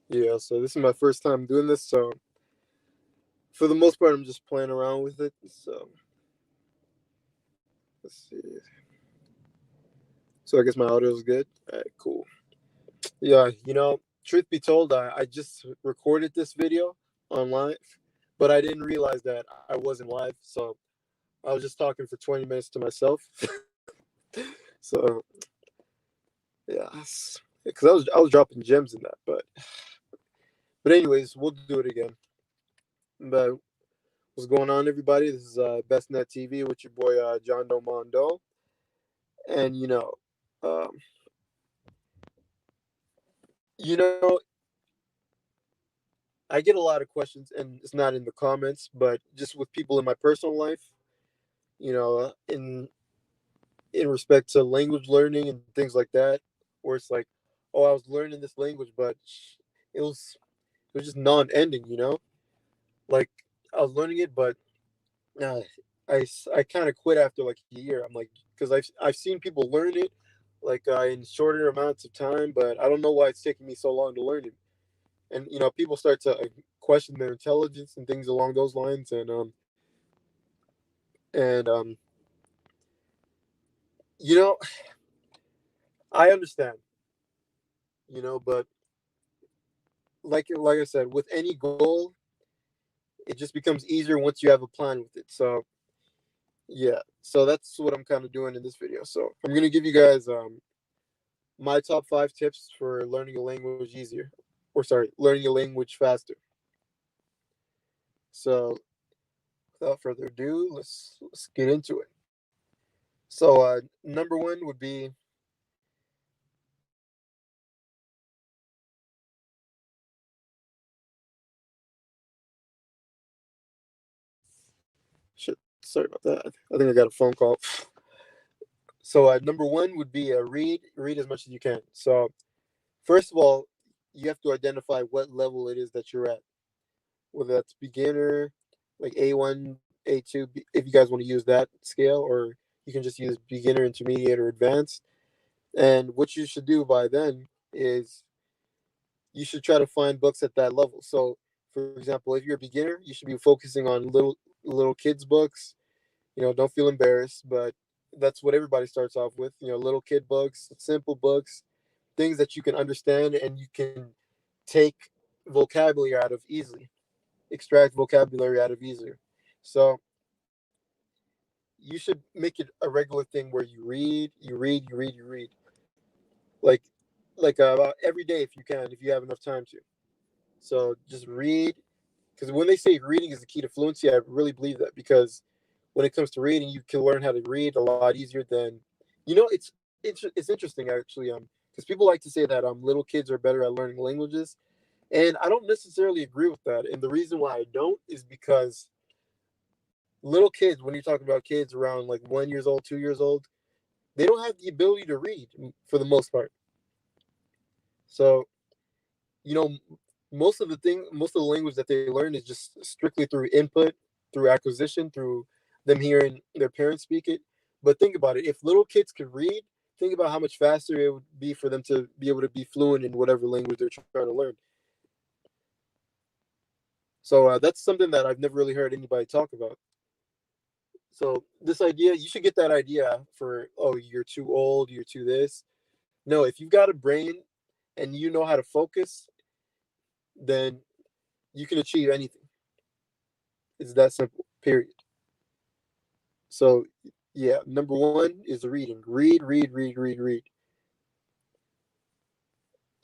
Yeah, so this is my first time doing this, so for the most part, I'm just playing around with it. So let's see. So I guess my audio is good. All right, cool. Yeah, truth be told, I just recorded this video online, but I didn't realize that I wasn't live. So I was just talking for 20 minutes to myself. So yeah, because I was dropping gems in that, but anyways, we'll do it again. But what's going on, everybody? This is BestNet TV with your boy John Domondo, and um, you know, I get a lot of questions, and it's not in the comments, but just with people in my personal life, in respect to language learning and things like that, where it's like, oh, I was learning this language, but it was it was just non-ending, like I was learning it, but uh, I kind of quit after like a year. I'm like, because I've seen people learn it like in shorter amounts of time, but I don't know why it's taking me so long to learn it. And people start to question their intelligence and things along those lines, and you know I understand, but like I said, with any goal, it just becomes easier once you have a plan with it. So yeah, so that's what I'm kind of doing in this video. So I'm gonna give you guys my top 5 tips for learning a language easier, or sorry, learning a language faster. So without further ado, let's get into it. So number one would be, shit, sorry about that. I think I got a phone call. So number one would be read as much as you can. So first of all, you have to identify what level it is that you're at, whether that's beginner, like A1, A2, if you guys want to use that scale, or you can just use beginner, intermediate, or advanced. And what you should do by then is you should try to find books at that level. So, for example, if you're a beginner, you should be focusing on little kids books. Don't feel embarrassed, but that's what everybody starts off with. Little kid books, simple books, things that you can understand and you can take vocabulary out of easily, extract vocabulary out of easier. So you should make it a regular thing where you read, you read, you read, you read, like about every day if you can, if you have enough time to. So just read, because when they say reading is the key to fluency, I really believe that, because when it comes to reading, you can learn how to read a lot easier than, it's interesting actually, because people like to say that little kids are better at learning languages, and I don't necessarily agree with that. And the reason why I don't is because little kids, when you're talking about kids around like 1 years old, 2 years old, they don't have the ability to read for the most part. So you know most of the language that they learn is just strictly through input, through acquisition, through them hearing their parents speak it. But think about it, if little kids could read, think about how much faster it would be for them to be able to be fluent in whatever language they're trying to learn. So that's something that I've never really heard anybody talk about. So this idea, you should get that idea for, oh, you're too old, you're too this. No, if you've got a brain and you know how to focus, then you can achieve anything. It's that simple, period. So yeah, number one is the reading. Read, read, read, read, read.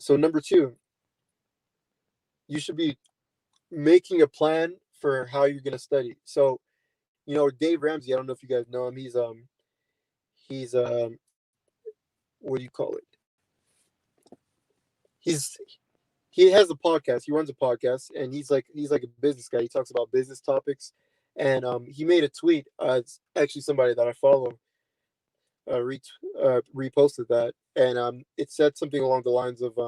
So number two, you should be making a plan for how you're gonna study. So, Dave Ramsey, I don't know if you guys know him. He's what do you call it? He's he has a podcast. He runs a podcast, and he's like a business guy. He talks about business topics, and he made a tweet. It's actually somebody that I follow reposted that, and it said something along the lines of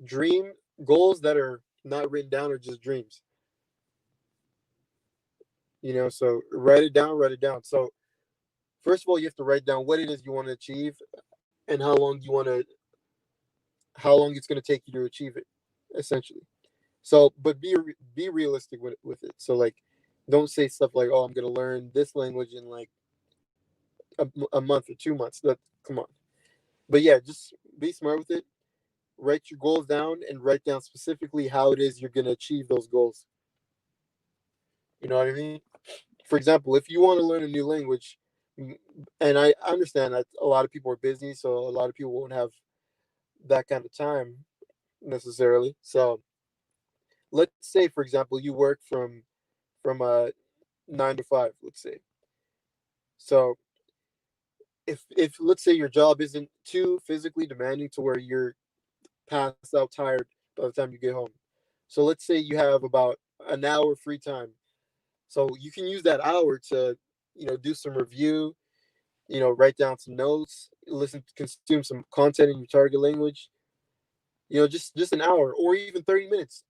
dream goals that are not written down are just dreams. So write it down. Write it down. So first of all, you have to write down what it is you want to achieve. and how long it's going to take you to achieve it, essentially. So, but be realistic with it. So, like, don't say stuff like, "Oh, I'm going to learn this language in like a month or 2 months." That come on. But yeah, just be smart with it. Write your goals down and write down specifically how it is you're going to achieve those goals. You know what I mean? For example, if you want to learn a new language, and I understand that a lot of people are busy, so a lot of people won't have that kind of time necessarily. So let's say, for example, you work from 9 to 5, let's say. So if let's say your job isn't too physically demanding to where you're passed out tired by the time you get home. So let's say you have about an hour free time. So you can use that hour to, do some review, write down some notes, consume some content in your target language. Just an hour or even 30 minutes.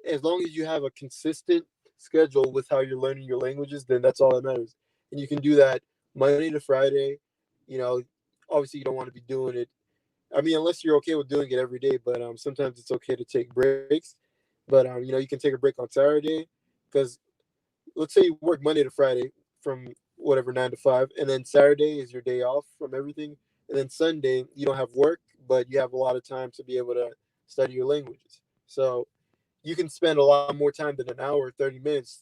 As long as you have a consistent schedule with how you're learning your languages, then that's all that matters. And you can do that Monday to Friday. You know, obviously you don't want to be doing it. I mean, unless you're okay with doing it every day, but sometimes it's okay to take breaks. But you can take a break on Saturday, because let's say you work Monday to Friday from whatever 9 to 5, and then Saturday is your day off from everything, and then Sunday you don't have work, but you have a lot of time to be able to study your languages. So you can spend a lot more time than an hour, 30 minutes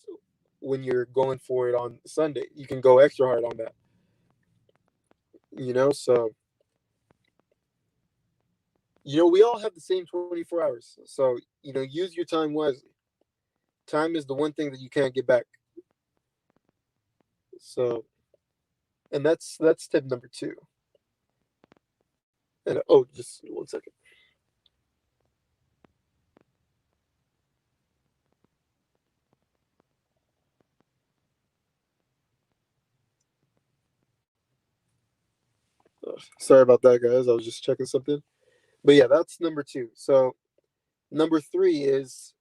when you're going for it on Sunday. You can go extra hard on that. So we all have the same 24 hours. So use your time wisely. Time is the one thing that you can't get back. So, and that's tip number two. And oh, just 1 second. Sorry about that, guys. I was just checking something. But yeah, that's number two. So number three is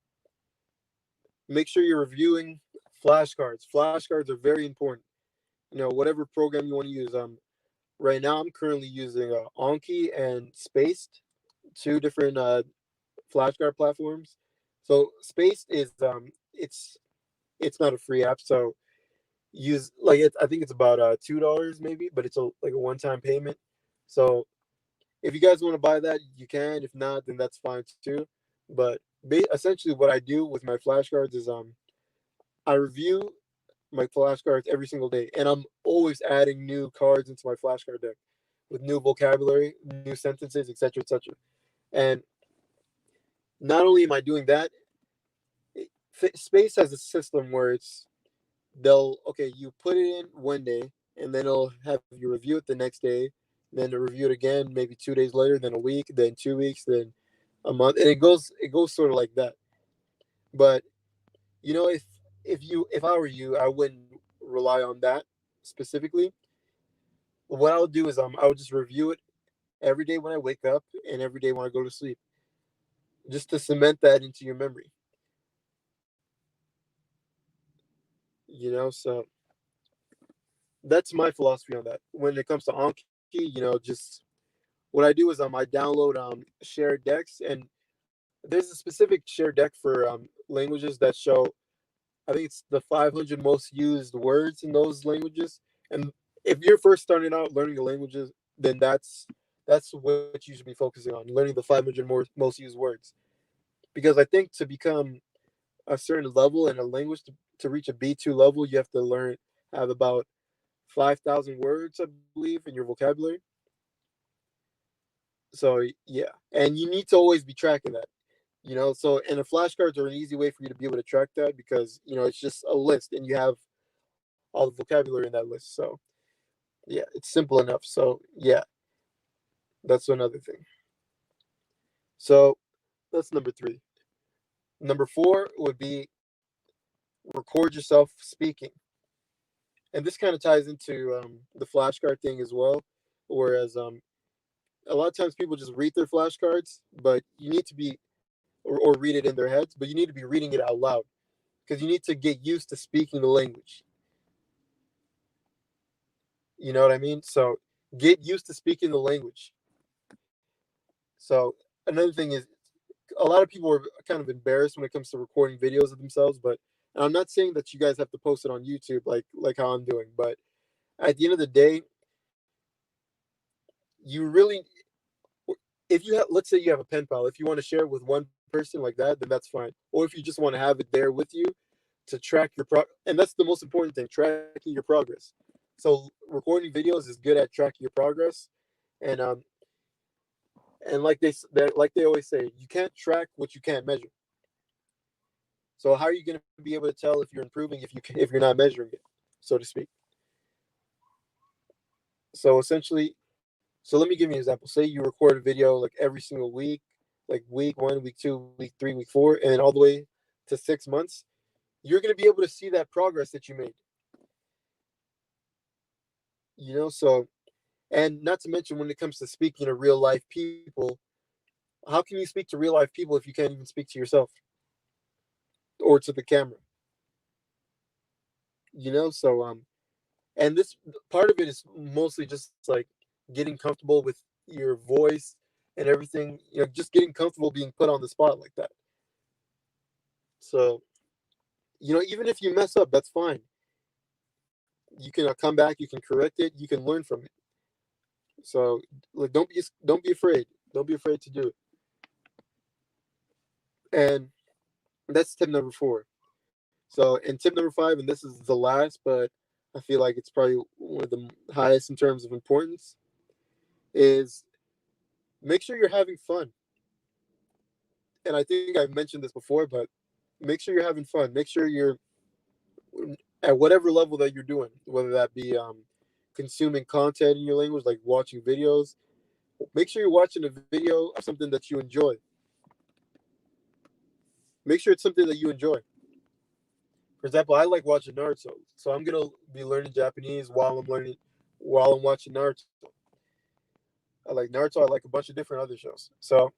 make sure you're reviewing flashcards. Flashcards are very important. Whatever program you want to use. Right now I'm currently using Anki and Spaced, two different flashcard platforms. So Spaced is it's not a free app, so use like it. I think it's about $2 maybe, but it's like a one-time payment. So if you guys want to buy that, you can. If not, then that's fine too. But essentially, what I do with my flashcards is I review my flashcards every single day, and I'm always adding new cards into my flashcard deck with new vocabulary, new sentences, etc., etc. And not only am I doing that, Space has a system where they'll okay, you put it in one day, and then it'll have you review it the next day, then to review it again maybe 2 days later, then a week, then 2 weeks, then a month, and it goes sort of like that. But if I were you, I wouldn't rely on that specifically. What I would do is I would just review it every day when I wake up and every day when I go to sleep, just to cement that into your memory. So that's my philosophy on that. When it comes to Anki, just what I do is I download shared decks, and there's a specific shared deck for languages that show. I think it's the 500 most used words in those languages. And if you're first starting out learning the languages, then that's what you should be focusing on, learning the 500 most used words. Because I think to become a certain level in a language, to reach a B2 level, you have to have about 5,000 words, I believe, in your vocabulary. So yeah, and you need to always be tracking that. So and the flashcards are an easy way for you to be able to track that, because it's just a list and you have all the vocabulary in that list. So yeah, it's simple enough. So yeah, that's another thing. So that's number three. Number four would be record yourself speaking. And this kind of ties into the flashcard thing as well. Whereas a lot of times people just read their flashcards, but you need to be, or read it in their heads, but you need to be reading it out loud, because you need to get used to speaking the language. You know what I mean? So get used to speaking the language. So another thing is, a lot of people are kind of embarrassed when it comes to recording videos of themselves. But and I'm not saying that you guys have to post it on YouTube like how I'm doing. But at the end of the day, you really, if you have, let's say you have a pen pal, if you want to share it with one person like that, then that's fine. Or if you just want to have it there with you to track your and that's the most important thing, tracking your progress. So recording videos is good at tracking your progress, and like they always say, you can't track what you can't measure. So how are you going to be able to tell if you're improving if you're not measuring it, so to speak? So essentially, so let me give you an example. Say you record a video like every single week, like week 1, week 2, week 3, week 4, and then all the way to 6 months. You're going to be able to see that progress that you made. So, and not to mention when it comes to speaking to real life people, how can you speak to real life people if you can't even speak to yourself or to the camera? So and this part of it is mostly just like getting comfortable with your voice and everything, just getting comfortable being put on the spot like that. So, even if you mess up, that's fine. You can come back, you can correct it, you can learn from it. So, like, don't be afraid. Don't be afraid to do it. And that's tip number 4. So, and tip number 5, and this is the last, but I feel like it's probably one of the highest in terms of importance, is make sure you're having fun. And I think I've mentioned this before, but make sure you're having fun. Make sure you're at whatever level that you're doing, whether that be consuming content in your language, like watching videos. Make sure you're watching a video of something that you enjoy. Make sure it's something that you enjoy. For example, I like watching Naruto, so I'm gonna be learning Japanese while I'm watching Naruto. I like Naruto. I like a bunch of different other shows. So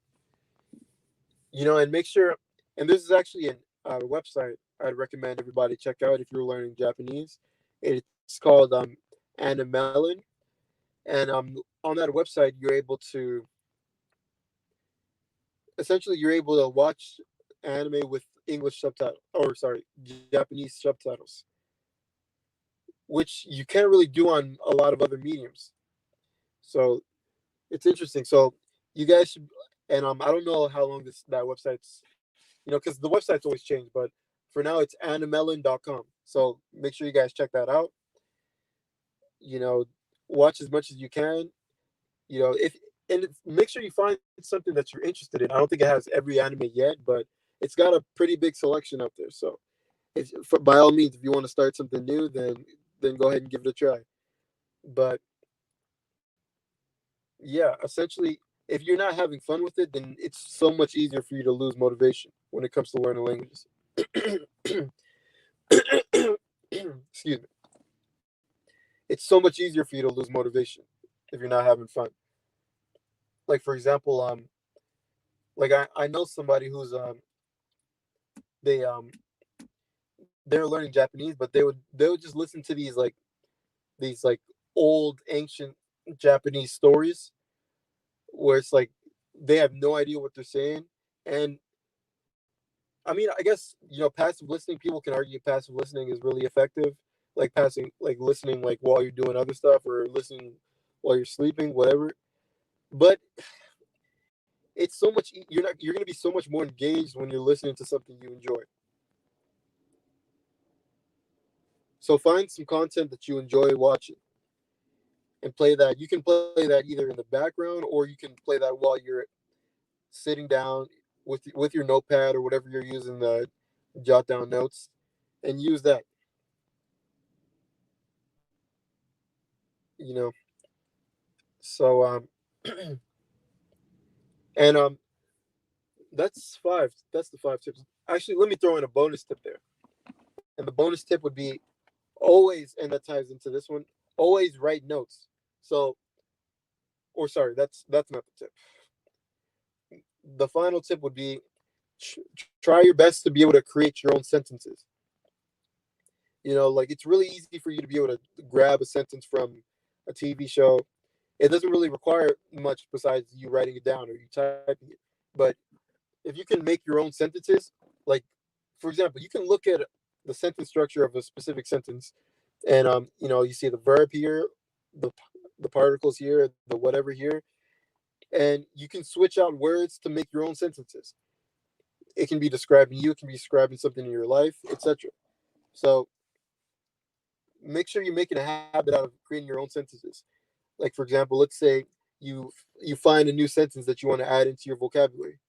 and make sure. And this is actually a website I'd recommend everybody check out if you're learning Japanese. It's called Animelon, and on that website you're able to watch anime with English subtitles, or sorry, Japanese subtitles, which you can't really do on a lot of other mediums. So it's interesting. So you guys should, and I don't know how long that website's, because the website's always changed, but for now it's animelon.com. So make sure you guys check that out. You know, watch as much as you can. If and make sure you find something that you're interested in. I don't think it has every anime yet, but it's got a pretty big selection up there. So, by all means, if you want to start something new, then go ahead and give it a try. But yeah, essentially, if you're not having fun with it, then it's so much easier for you to lose motivation when it comes to learning languages. Excuse me. It's so much easier for you to lose motivation if you're not having fun. Like for example, like I know somebody who's they they're learning Japanese, but they would just listen to these old ancient Japanese stories where it's like they have no idea what they're saying. And I mean, I guess passive listening. People can argue passive listening is really effective, like listening like while you're doing other stuff or listening while you're sleeping, whatever. But it's so much. You're gonna be so much more engaged when you're listening to something you enjoy. So find some content that you enjoy watching and play that. You can play that either in the background or you can play that while you're sitting down with your notepad or whatever you're using to jot down notes, and use that. You know. So and that's 5. That's the 5 tips. Actually, let me throw in a bonus tip there. And the bonus tip would be always, and that ties into this one, always write notes. So, or sorry, that's not the tip. The final tip would be try your best to be able to create your own sentences. Like it's really easy for you to be able to grab a sentence from a TV show it doesn't really require much besides you writing it down or you typing it. But if you can make your own sentences, like for example, you can look at the sentence structure of a specific sentence, and you see the verb here, the the particles here, the whatever here, and you can switch out words to make your own sentences. It can be describing you, it can be describing something in your life, etc. So make sure you're making a habit out of creating your own sentences. Like for example, let's say you find a new sentence that you want to add into your vocabulary.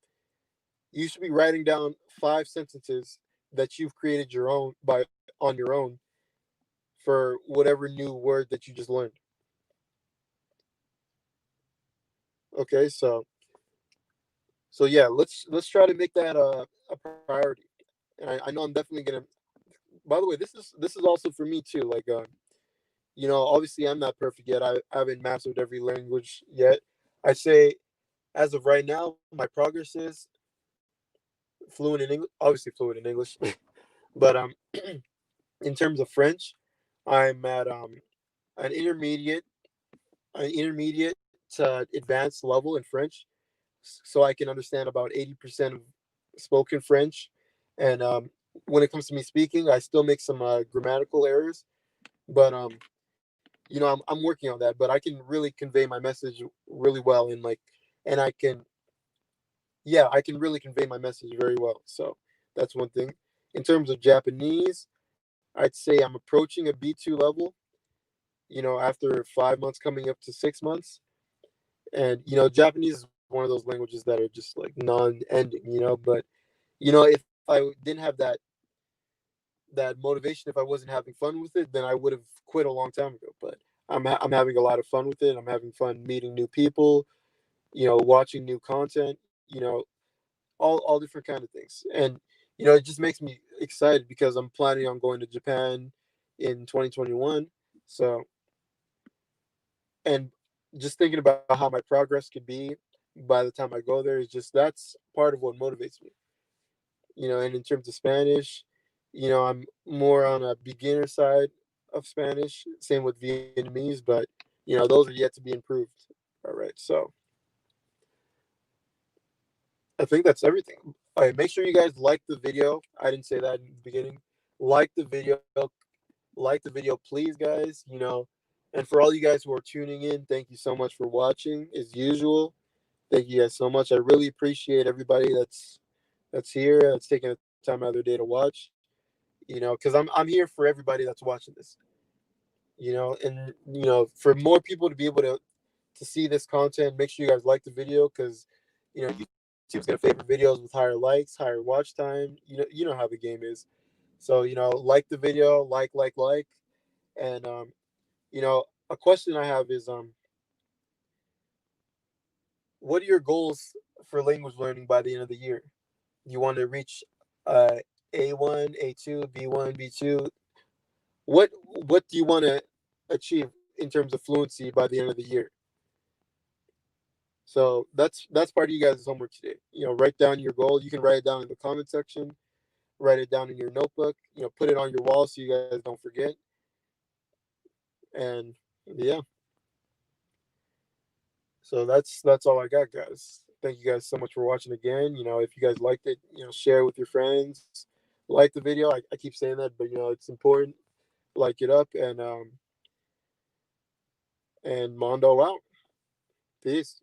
You should be writing down 5 sentences that you've created your own by on your own for whatever new word that you just learned. Okay, so yeah, let's try to make that a priority. And I know I'm definitely gonna. By the way, this is also for me too. Like, obviously I'm not perfect yet. I haven't mastered every language yet. I say as of right now, my progress is fluent in English. Obviously fluent in English, but in terms of French, I'm at an intermediate, an intermediate to advanced level in French, so I can understand about 80% of spoken French. And when it comes to me speaking, I still make some grammatical errors, but I'm working on that. But I can really convey my message really well, and and I can, yeah, I can really convey my message very well. So that's one thing. In terms of Japanese, I'd say I'm approaching a B2 level. After 5 months coming up to 6 months, and Japanese is one of those languages that are just like non-ending. But if I didn't have that motivation, if I wasn't having fun with it, then I would have quit a long time ago. But I'm having a lot of fun with it. I'm having fun meeting new people, watching new content, all different kind of things. And it just makes me excited because I'm planning on going to Japan in 2021. So, and just thinking about how my progress could be by the time I go there is just that's part of what motivates me. And in terms of Spanish, I'm more on a beginner side of Spanish. Same with Vietnamese, but those are yet to be improved. All right, so I think that's everything. All right, make sure you guys like the video. I didn't say that in the beginning. Like the video, please, guys. And for all you guys who are tuning in, thank you so much for watching. As usual, thank you guys so much. I really appreciate everybody that's here, that's taking the time out of their day to watch. Because I'm here for everybody that's watching this. And for more people to be able to see this content, make sure you guys like the video because YouTube's gonna favor videos with higher likes, higher watch time. You know how the game is. So like the video, like, and a question I have is what are your goals for language learning by the end of the year? You want to reach uh, A1, A2, B1, B2. What do you want to achieve in terms of fluency by the end of the year? So that's part of you guys' homework today. Write down your goal. You can write it down in the comment section. Write it down in your notebook. Put it on your wall so you guys don't forget. And yeah, so that's all I got, guys. Thank you guys so much for watching again. If you guys liked it, share it with your friends. Like the video. I keep saying that, but it's important. Like it up and Mondo out. Peace.